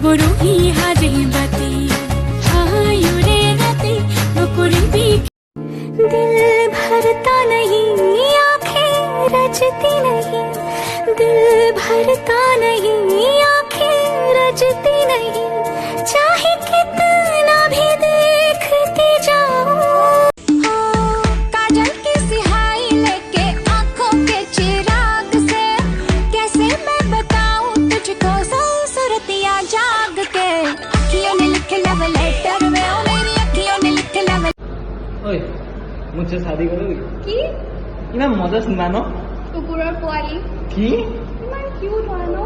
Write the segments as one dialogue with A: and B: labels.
A: बरुही हाजे बाती हायुरे राते नकुरी भी दिल भरता नहीं आँखें रचती नहीं दिल भरता नहीं आँखें रचती नहीं चाहे कितना भी देखती जाऊं काजल की सिहाई लेके आँखों के चिराग से कैसे मैं बताऊं तुझको सूरतियाँ जाग के अखियों ने लिखे लव लेटर में ओ मेरी अखियों ने लिखे लव
B: ओए मुझसे शादी करोगी
A: की
B: इना मजा सुनानो
A: कुकुरर पोवाली
B: की
A: मैं क्यूट वालो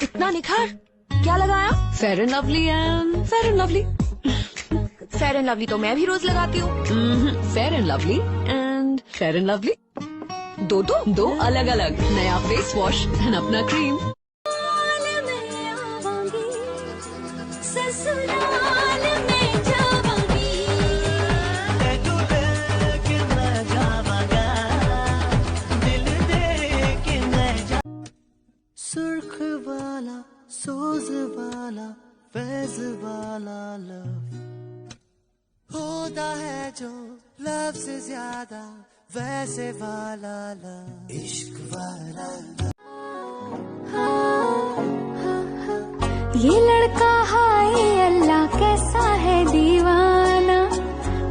C: इतना निखार क्या लगाया? Fair and lovely and fair and lovely. Fair and lovely तो मैं भी रोज लगाती हूँ। Fair and lovely and fair and lovely दो अलग अलग नया फेस वॉश एंड अपना क्रीम।
D: सुर्ख वाला सोज वाला फैज वाला लव होता है जो लव से ज्यादा वैसे वाला लव इश्क वाला
A: ये लड़का हाय अल्लाह कैसा है दीवाना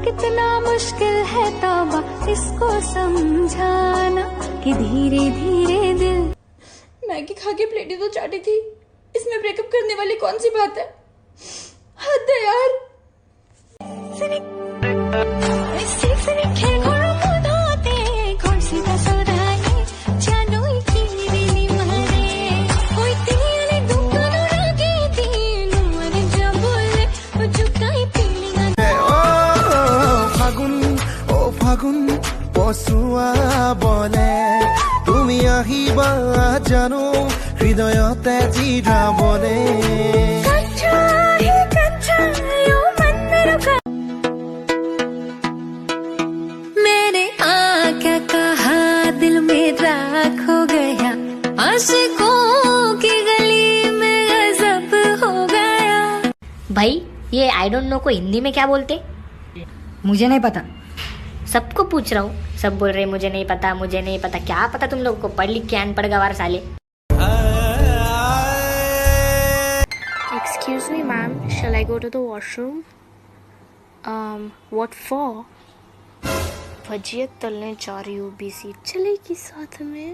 A: कितना मुश्किल है तौबा इसको समझाना कि धीरे धीरे दिल मैगी खा के प्लेटें तो चाटी थी इसमें ब्रेकअप करने वाली कौन सी बात है हद है यार
D: ফাগুন পচুৱা বলে তুমি আহিবা জানো হৃদয়তে জিৰাবলে
A: मैंने क्या कहा दिल में राख हो गया आशिकों की गली में गजब हो गया।
E: भाई ये आई डोंट नो को हिंदी में क्या बोलते?
F: मुझे नहीं पता।
E: सबको पूछ रहा हूँ, सब बोल रहे मुझे नहीं पता मुझे नहीं पता। क्या पता तुम लोगों को? पढ़ लिख के अनपढ़ गवार साले।
G: Excuse me ma'am, shall I go to the washroom? What for? भजिया तलने जा रही हूँ, बीसी चलेगी साथ में।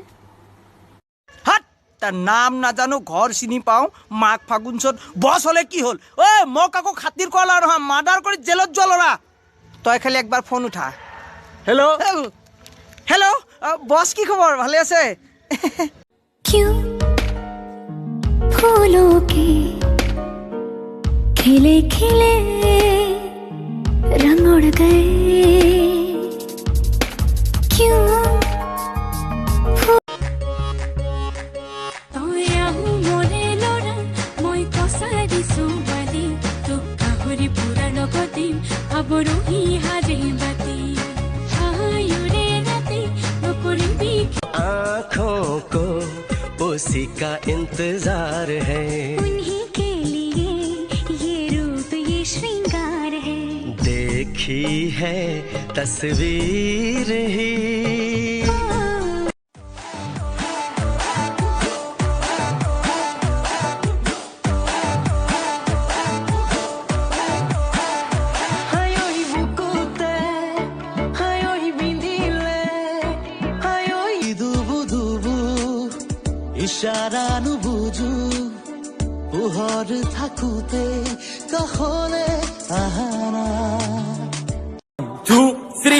H: हट ता नाम ना जानो घर चिनी पाओ माघ फागुन चत बस हले की हल ओए मक आको खातिर कला रहा मार्डर करी जेलत जलरा तय खाली एक बार फोन उठा। हेलो हेलो बस की खबर भाले आछे?
A: क्यों फूलों के खिले खिले रंग उड़ गए क्यों मोरे लोरा মই কসারি সুবালি তো কাহরি পুরানো গদিম আবরুহি হাজে বাতি হায়ুরে রাতে নকরি বি
D: आँखों को उसी का इंतजार है
A: उन्हीं के लिए ये रूप ये श्रृंगार है
D: देखी है तस्वीर ही ইশারানু বুঝু পোহর থাকুতে কাহলে আহানা
I: 2 3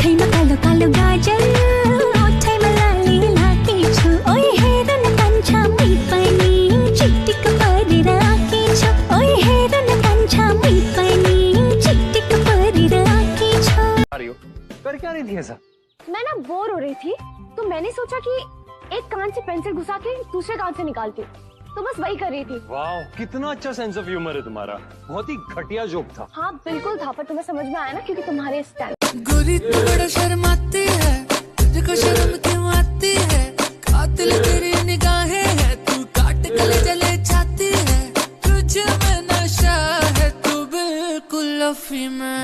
A: खैमा कालो कालो गाजर ओठैमा लाली लाकी छु ओए हेरन कान्छा मै पनि चिटिक परेर आकी छु ओए हेरन कान्छा मै पनि चिटिक परेर आकी छु।
J: कर क्या रही थी ऐसा?
G: मैं ना बोर हो रही थी तो मैंने सोचा कि एक कान से पेंसिल घुसा के दूसरे कान से निकालती हूँ, तो बस वही कर रही थी।
J: वाह कितना अच्छा सेंस ऑफ ह्यूमर है तुम्हारा, बहुत ही घटिया जोक था।
G: हाँ बिल्कुल था, पर तुम्हें समझ में आया ना क्योंकि तुम्हारे स्टाइल।
D: गोरी तू बड़ा शर्माती है तुझे
A: तुझको शर्म क्यों आती है, कातिल तेरी निगाहें है, तू काट गले जले छाती है, तुझ में नशा है, तू बिल्कुल अफी में।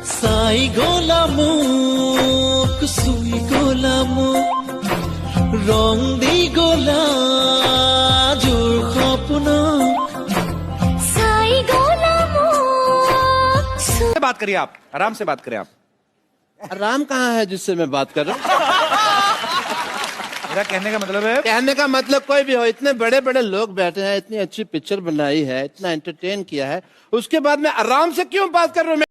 D: साई गोलामो कुसुई गोलामो रंग दी गोला जोर खपना
A: साई गोलामो।
J: बात करिए आप, आराम से बात करें आप।
K: आराम कहाँ है जिससे मैं बात कर रहा हूँ?
J: मेरा कहने का मतलब है,
K: कहने का मतलब कोई भी हो, इतने बड़े बड़े लोग बैठे हैं, इतनी अच्छी पिक्चर बनाई है, इतना एंटरटेन किया है, उसके बाद मैं आराम से क्यों बात कर रहा हूँ?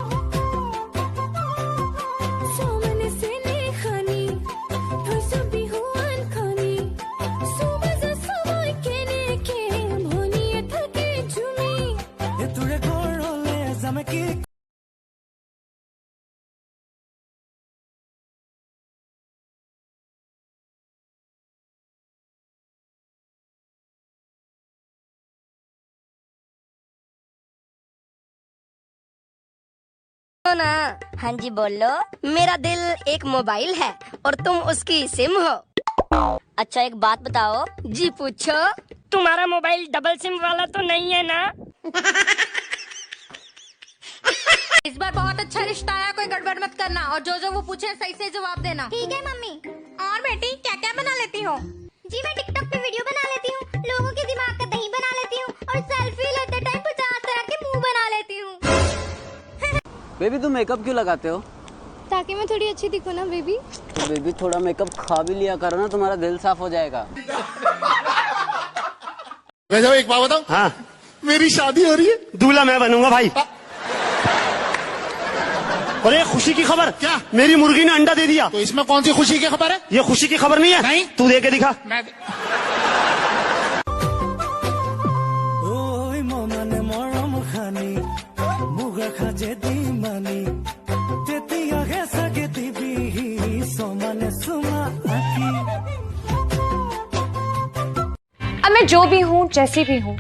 L: ना हाँ जी बोलो। मेरा दिल एक मोबाइल है और तुम उसकी सिम हो। अच्छा एक बात बताओ। जी पूछो। तुम्हारा मोबाइल डबल सिम वाला तो नहीं है ना?
M: इस बार बहुत अच्छा रिश्ता आया, कोई गड़बड़ मत करना और जो वो पूछे सही से जवाब देना। ठीक है मम्मी। और बेटी क्या क्या बना लेती हो? जी मैं टिकटॉक पे वीडियो बना लेती हूँ, लोगों के दिमाग का दही बना लेती हूँ और सेल्फी लेते टाइम 50 तरह के मुंह बना लेती हूँ।
B: बेबी तुम मेकअप क्यों लगाते हो?
M: ताकि मैं थोड़ी अच्छी दिखूं ना बेबी।
B: तो बेबी थोड़ा मेकअप खा भी लिया करो ना, तुम्हारा दिल साफ हो जाएगा।
K: वैसे एक बात बताऊं?
N: हाँ
K: मेरी शादी हो रही है,
N: दूल्हा मैं बनूंगा भाई। और ये खुशी की खबर
K: क्या?
N: मेरी मुर्गी ने अंडा दे दिया।
K: तो इसमें कौन सी खुशी की खबर है?
N: ये खुशी की खबर नहीं है।
K: नहीं।
N: तू दे के दिखा।
G: अब मैं जो भी हूँ, जैसी भी हूँ,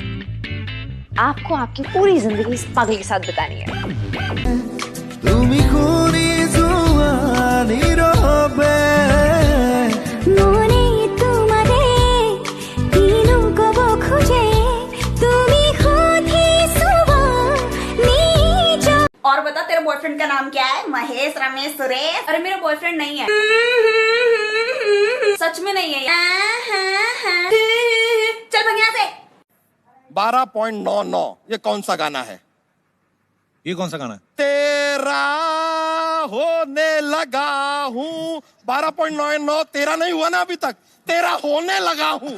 G: आपको आपकी पूरी जिंदगी इस पागल के साथ बितानी है।
D: তুমি খুনি জুয়ানি রবে
A: মনে তোমারে দিনু কব খুঁজে তুমি খুঁজি সুবানি।
O: और बता तेरे बॉयफ्रेंड का नाम क्या है? महेश, रमेश, सुरेश? अरे मेरा बॉयफ्रेंड नहीं है। सच में नहीं है। चल भाग यहाँ से।
K: 12.99 ये कौन सा गाना है?
J: ये कौन सा गाना है?
K: तेरा होने लगा हूँ। 12.99 तेरा नहीं हुआ ना अभी तक, तेरा होने लगा हूँ।